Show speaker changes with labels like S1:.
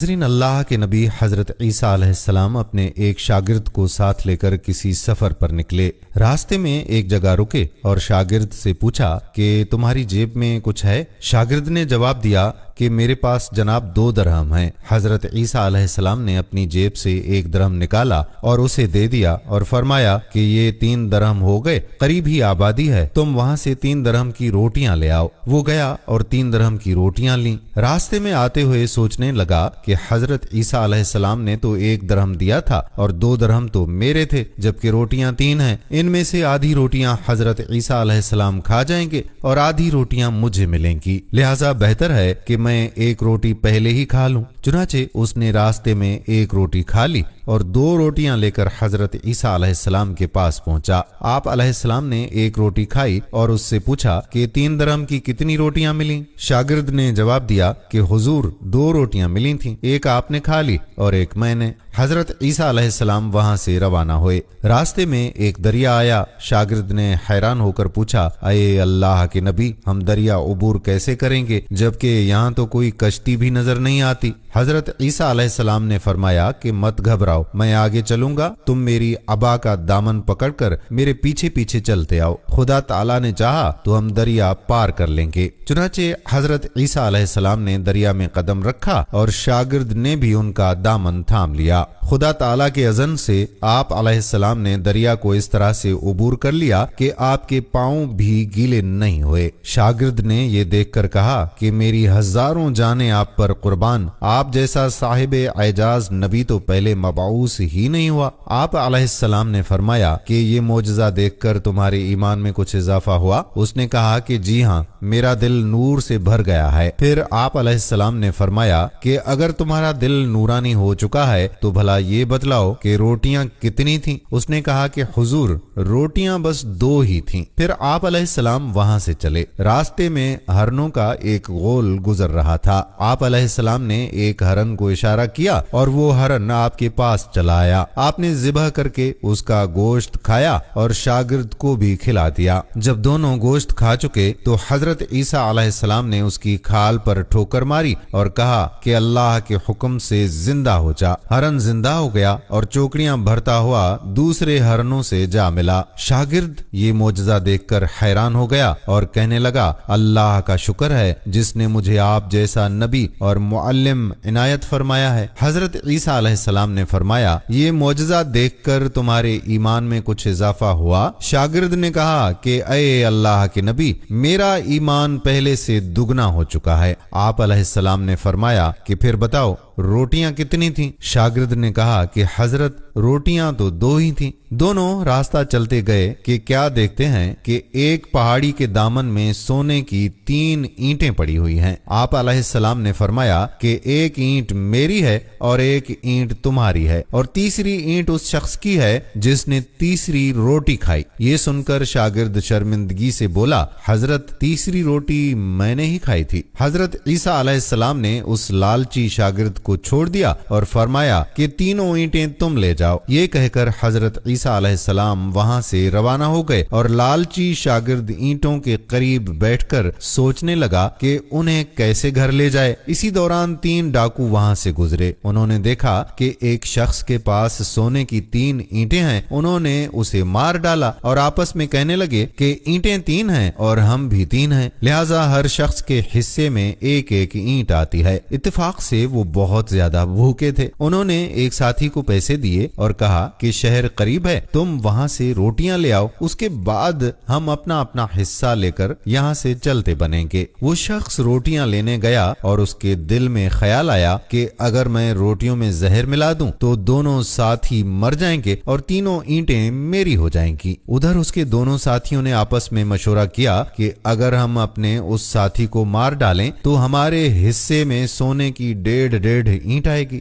S1: ناظرین، اللہ کے نبی حضرت عیسیٰ علیہ السلام اپنے ایک شاگرد کو ساتھ لے کر کسی سفر پر نکلے۔ راستے میں ایک جگہ رکے اور شاگرد سے پوچھا کہ تمہاری جیب میں کچھ ہے؟ شاگرد نے جواب دیا کہ میرے پاس جناب 2 درہم ہیں۔ حضرت عیسیٰ علیہ السلام نے اپنی جیب سے 1 درہم نکالا اور اسے دے دیا اور فرمایا کہ یہ 3 درہم ہو گئے، قریب ہی آبادی ہے، تم وہاں سے 3 درہم کی روٹیاں لے آؤ۔ وہ گیا اور 3 درہم کی روٹیاں لیں۔ راستے میں آتے ہوئے سوچنے لگا کہ حضرت عیسیٰ علیہ السلام نے تو 1 درہم دیا تھا اور 2 درہم تو میرے تھے، جبکہ روٹیاں 3 ہیں۔ ان میں سے آدھی روٹیاں حضرت عیسیٰ علیہ السلام کھا جائیں گے اور آدھی روٹیاں مجھے ملیں گی، لہٰذا بہتر ہے کہ میں 1 روٹی پہلے ہی کھا لوں۔ چنانچہ اس نے راستے میں 1 روٹی کھا لی اور 2 روٹیاں لے کر حضرت عیسیٰ علیہ السلام کے پاس پہنچا۔ آپ علیہ السلام نے 1 روٹی کھائی اور اس سے پوچھا کہ 3 درہم کی کتنی روٹیاں ملیں؟ شاگرد نے جواب دیا کہ حضور 2 روٹیاں ملی تھیں، 1 آپ نے کھا لی اور 1 میں نے۔ حضرت عیسیٰ علیہ السلام وہاں سے روانہ ہوئے۔ راستے میں ایک دریا آیا۔ شاگرد نے حیران ہو کر پوچھا، اے اللہ کے نبی، ہم دریا عبور کیسے کریں گے جبکہ یہاں تو کوئی کشتی بھی نظر نہیں آتی؟ حضرت عیسیٰ علیہ السلام نے فرمایا کہ مت گھبراؤ، میں آگے چلوں گا، تم میری عبا کا دامن پکڑ کر میرے پیچھے پیچھے چلتے آؤ، خدا تعالیٰ نے چاہا تو ہم دریا پار کر لیں گے۔ چنانچہ حضرت عیسیٰ علیہ السلام نے دریا میں قدم رکھا اور شاگرد نے بھی ان کا دامن تھام لیا۔ خدا تعالیٰ کے اذن سے آپ علیہ السلام نے دریا کو اس طرح سے عبور کر لیا کہ آپ کے پاؤں بھی گیلے نہیں ہوئے۔ شاگرد نے یہ دیکھ کر کہا کہ میری ہزاروں جانیں آپ پر قربان، آپ جیسا صاحب اعجاز نبی تو پہلے مبعوث ہی نہیں ہوا۔ آپ علیہ السلام نے فرمایا کہ یہ معجزہ دیکھ کر تمہارے ایمان میں کچھ اضافہ ہوا؟ اس نے کہا کہ جی ہاں، میرا دل نور سے بھر گیا ہے۔ پھر آپ علیہ السلام نے فرمایا کہ اگر تمہارا دل نورانی ہو چکا ہے تو بھلا یہ بتلاؤ کہ روٹیاں کتنی تھیں؟ اس نے کہا کہ حضور روٹیاں بس 2 ہی تھیں۔ پھر آپ علیہ السلام وہاں سے چلے۔ راستے میں ہرنوں کا ایک غول گزر رہا تھا۔ آپ علیہ السلام نے ایک ہرن کو اشارہ کیا اور وہ ہرن آپ کے پاس چلا آیا۔ آپ نے ذبح کر کے اس کا گوشت کھایا اور شاگرد کو بھی کھلا دیا۔ جب دونوں گوشت کھا چکے تو حضرت عیسیٰ علیہ السلام نے اس کی کھال پر ٹھوکر ماری اور کہا کہ اللہ کے حکم سے زندہ ہو جا۔ ہرن زندہ ہو گیا اور چوکڑیاں بھرتا ہوا دوسرے ہرنوں سے جا ملا۔ شاگرد یہ معجزہ دیکھ کر حیران ہو گیا اور کہنے لگا، اللہ کا شکر ہے جس نے مجھے آپ جیسا نبی اور معلم عنایت فرمایا ہے۔ حضرت عیسیٰ علیہ السلام نے فرمایا، یہ معجزہ دیکھ کر تمہارے ایمان میں کچھ اضافہ ہوا؟ شاگرد نے کہا کہ اے اللہ کے نبی، میرا ایمان پہلے سے دگنا ہو چکا ہے۔ آپ علیہ السلام نے فرمایا کہ پھر بتاؤ روٹیاں کتنی تھیں؟ شاگرد نے کہا کہ حضرت روٹیاں تو 2 ہی تھیں۔ دونوں راستہ چلتے گئے کہ کیا دیکھتے ہیں کہ ایک پہاڑی کے دامن میں سونے کی 3 اینٹیں پڑی ہوئی ہیں۔ آپ علیہ السلام نے فرمایا کہ 1 اینٹ میری ہے اور 1 اینٹ تمہاری ہے اور تیسری اینٹ اس شخص کی ہے جس نے تیسری روٹی کھائی۔ یہ سن کر شاگرد شرمندگی سے بولا، حضرت تیسری روٹی میں نے ہی کھائی تھی۔ حضرت عیسیٰ علیہ السلام نے اس لالچی شاگرد کو چھوڑ دیا اور فرمایا کہ 3 اینٹیں تم لے جاؤ۔ یہ کہہ کر حضرت عیسیٰ علیہ السلام وہاں سے روانہ ہو گئے اور لالچی شاگرد اینٹوں کے قریب بیٹھ کر سوچنے لگا کہ انہیں کیسے گھر لے جائے۔ اسی دوران 3 ڈاکو وہاں سے گزرے۔ انہوں نے دیکھا کہ ایک شخص کے پاس سونے کی 3 اینٹیں ہیں۔ انہوں نے اسے مار ڈالا اور آپس میں کہنے لگے کہ اینٹیں 3 ہیں اور ہم بھی 3 ہیں، لہٰذا ہر شخص کے حصے میں 1 اینٹ آتی ہے۔ اتفاق سے وہ بہت زیادہ بھوکے تھے۔ انہوں نے ایک ساتھی کو پیسے دیے اور کہا کہ شہر قریب ہے، تم وہاں سے روٹیاں لے آؤ، اس کے بعد ہم اپنا اپنا حصہ لے کر یہاں سے چلتے بنیں گے۔ وہ شخص روٹیاں لینے گیا اور اس کے دل میں خیال آیا کہ اگر میں روٹیوں میں زہر ملا دوں تو دونوں ساتھی مر جائیں گے اور 3 اینٹیں میری ہو جائیں گی۔ ادھر اس کے دونوں ساتھیوں نے آپس میں مشورہ کیا کہ اگر ہم اپنے اس ساتھی کو مار ڈالیں تو ہمارے حصے میں سونے کی 1.5 اینٹ آئے گی۔